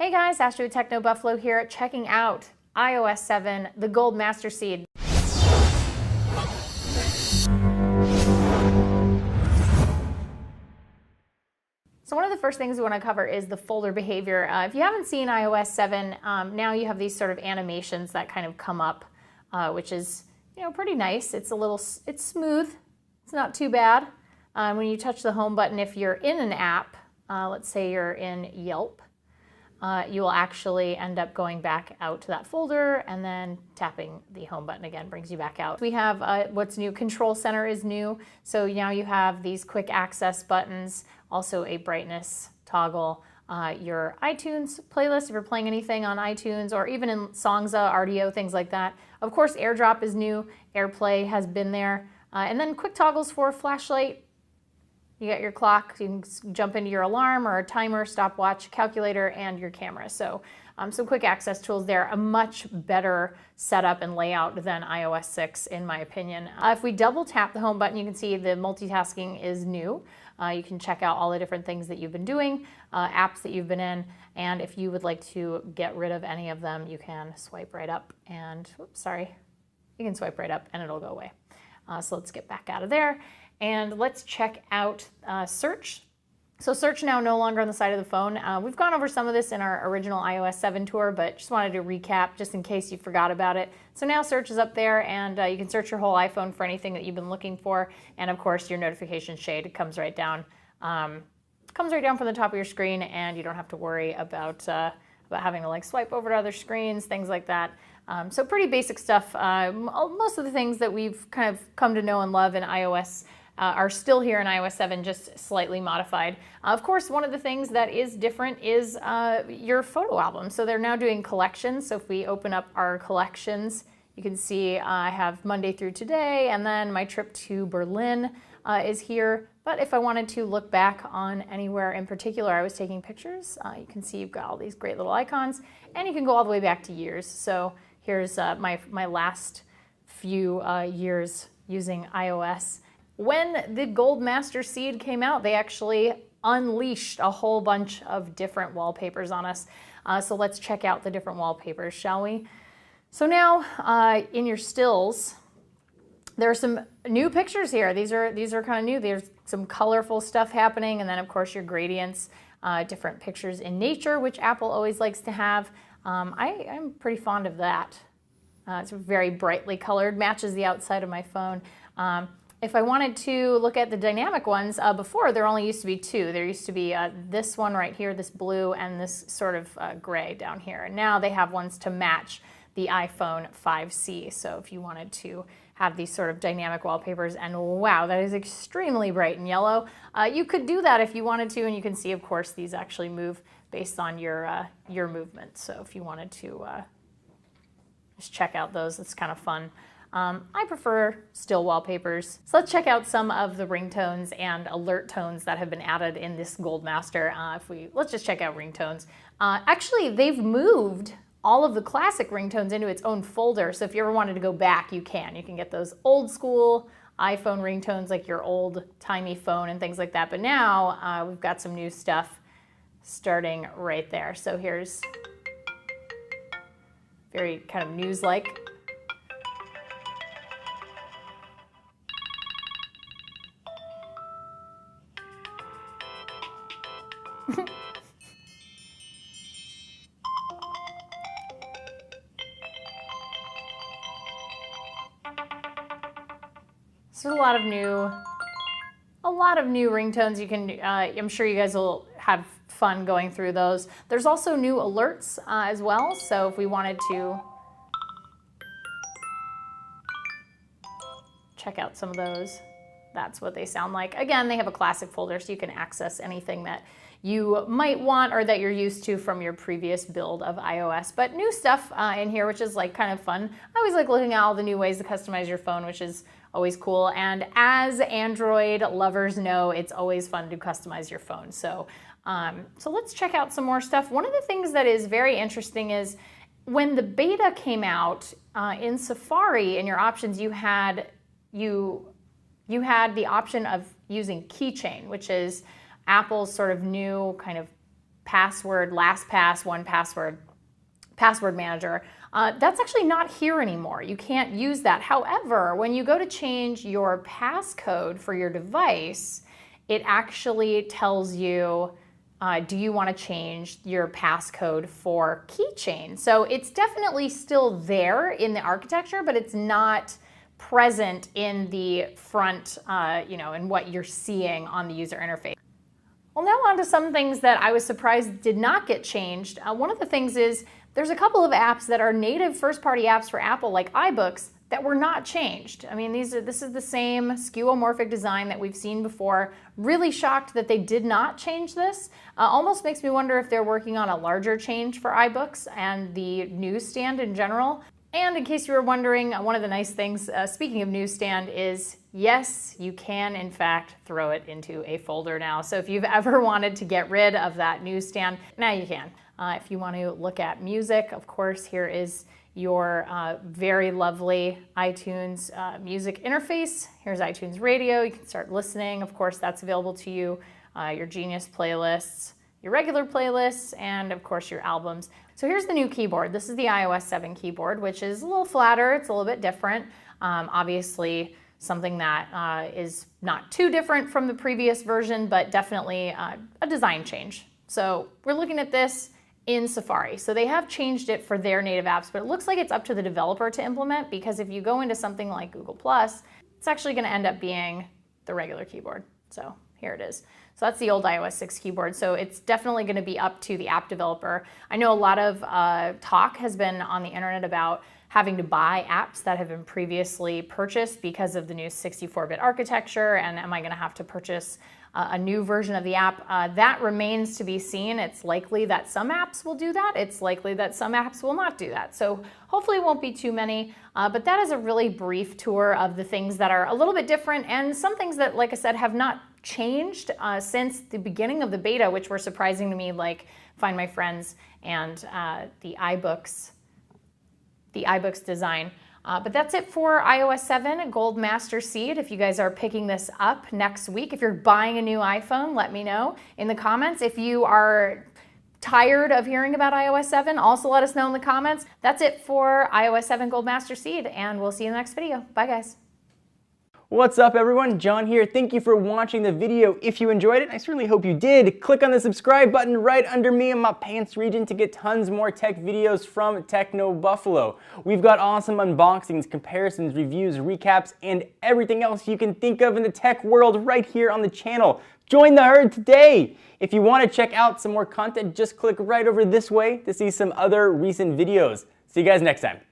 Hey guys, Astro Techno Buffalo here, checking out iOS 7, the Gold Master Seed. So one of the first things we want to cover is the folder behavior. If you haven't seen iOS 7, now you have these sort of animations that kind of come up, which is pretty nice. It's smooth. It's not too bad. When you touch the home button, if you're in an app, let's say you're in Yelp, you will actually end up going back out to that folder, and then tapping the home button again brings you back out. We have what's new, Control Center is new. So now you have these quick access buttons, also a brightness toggle, your iTunes playlist if you're playing anything on iTunes, or even in Songza, RDO, things like that. Of course, AirDrop is new, AirPlay has been there, and then quick toggles for flashlight. You got your clock, you can jump into your alarm or a timer, stopwatch, calculator, and your camera. So some quick access tools there. A much better setup and layout than iOS 6 in my opinion. If we double tap the home button, you can see the multitasking is new. You can check out all the different things that you've been doing, apps that you've been in, and if you would like to get rid of any of them, you can swipe right up and, you can swipe right up and it'll go away. So let's get back out of there. And let's check out search. So search now no longer on the side of the phone. We've gone over some of this in our original iOS 7 tour, but just wanted to recap just in case you forgot about it. So now search is up there, and you can search your whole iPhone for anything that you've been looking for. And of course, your notification shade comes right down. Comes right down from the top of your screen, and you don't have to worry about having to swipe over to other screens, things like that. So pretty basic stuff. Most of the things that we've kind of come to know and love in iOS are still here in iOS 7, just slightly modified. Of course, one of the things that is different is your photo album. So they're now doing collections. So if we open up our collections, you can see I have Monday through today, and then my trip to Berlin is here. But if I wanted to look back on anywhere in particular I was taking pictures, you can see you've got all these great little icons, and you can go all the way back to years. So here's my last few years using iOS. When the Gold Master Seed came out, they actually unleashed a whole bunch of different wallpapers on us. So let's check out the different wallpapers, shall we? So now in your stills, there are some new pictures here. These are kind of new. There's some colorful stuff happening, and then of course your gradients, different pictures in nature, which Apple always likes to have. I'm pretty fond of that. It's very brightly colored, matches the outside of my phone. If I wanted to look at the dynamic ones, before there only used to be two. There used to be this one right here, this blue, and this sort of gray down here. And now they have ones to match the iPhone 5C. So if you wanted to have these sort of dynamic wallpapers, and wow, that is extremely bright and yellow, you could do that if you wanted to, and you can see, of course, these actually move based on your movement. So if you wanted to just check out those, it's kind of fun. I prefer still wallpapers. So let's check out some of the ringtones and alert tones that have been added in this Gold Master. Let's just check out ringtones. Actually, they've moved all of the classic ringtones into its own folder. So if you ever wanted to go back, you can. You can get those old school iPhone ringtones, like your old timey phone and things like that. But now we've got some new stuff starting right there. So here's very kind of news-like. So a lot of new ringtones. You can, I'm sure you guys will have fun going through those. There's also new alerts as well. So if we wanted to check out some of those, that's what they sound like. Again, they have a classic folder, so you can access anything that you might want or that you're used to from your previous build of iOS. But new stuff in here, which is kind of fun. I always like looking at all the new ways to customize your phone, which is always cool. And as Android lovers know, it's always fun to customize your phone. So, so let's check out some more stuff. One of the things that is very interesting is when the beta came out in Safari, in your options, you had the option of using Keychain, which is Apple's sort of new kind of password, LastPass, 1Password, password manager. That's actually not here anymore. You can't use that. However, when you go to change your passcode for your device, it actually tells you, do you want to change your passcode for keychain? So it's definitely still there in the architecture, but it's not present in the front, in what you're seeing on the user interface. Well, now on to some things that I was surprised did not get changed. One of the things is there's a couple of apps that are native first-party apps for Apple, like iBooks, that were not changed. I mean, this is the same skeuomorphic design that we've seen before. Really shocked that they did not change this. Almost makes me wonder if they're working on a larger change for iBooks and the newsstand in general. And in case you were wondering, one of the nice things, speaking of newsstand, is yes, you can in fact throw it into a folder now. So if you've ever wanted to get rid of that newsstand, now you can. If you want to look at music, of course, here is your very lovely iTunes music interface. Here's iTunes Radio. You can start listening. Of course, that's available to you. Your Genius playlists, your regular playlists, and of course your albums. So here's the new keyboard. This is the iOS 7 keyboard, which is a little flatter. It's a little bit different. Obviously, something that is not too different from the previous version, but definitely a design change. So we're looking at this in Safari. So they have changed it for their native apps, but it looks like it's up to the developer to implement, because if you go into something like Google+, it's actually going to end up being the regular keyboard. So here it is. So that's the old iOS 6 keyboard. So it's definitely going to be up to the app developer. I know a lot of talk has been on the internet about having to buy apps that have been previously purchased because of the new 64-bit architecture, and am I going to have to purchase a new version of the app? That remains to be seen. It's likely that some apps will do that. It's likely that some apps will not do that. So hopefully it won't be too many, but that is a really brief tour of the things that are a little bit different, and some things that, like I said, have not changed since the beginning of the beta, which were surprising to me, like Find My Friends and the iBooks design. But that's it for iOS 7 Gold Master Seed. If you guys are picking this up next week, if you're buying a new iPhone, let me know in the comments. If you are tired of hearing about iOS 7, also let us know in the comments. That's it for iOS 7 Gold Master Seed, and we'll see you in the next video. Bye, guys. What's up, everyone? John here. Thank you for watching the video. If you enjoyed it, I certainly hope you did. Click on the subscribe button right under me in my pants region to get tons more tech videos from Techno Buffalo. We've got awesome unboxings, comparisons, reviews, recaps, and everything else you can think of in the tech world right here on the channel. Join the herd today! If you want to check out some more content, just click right over this way to see some other recent videos. See you guys next time.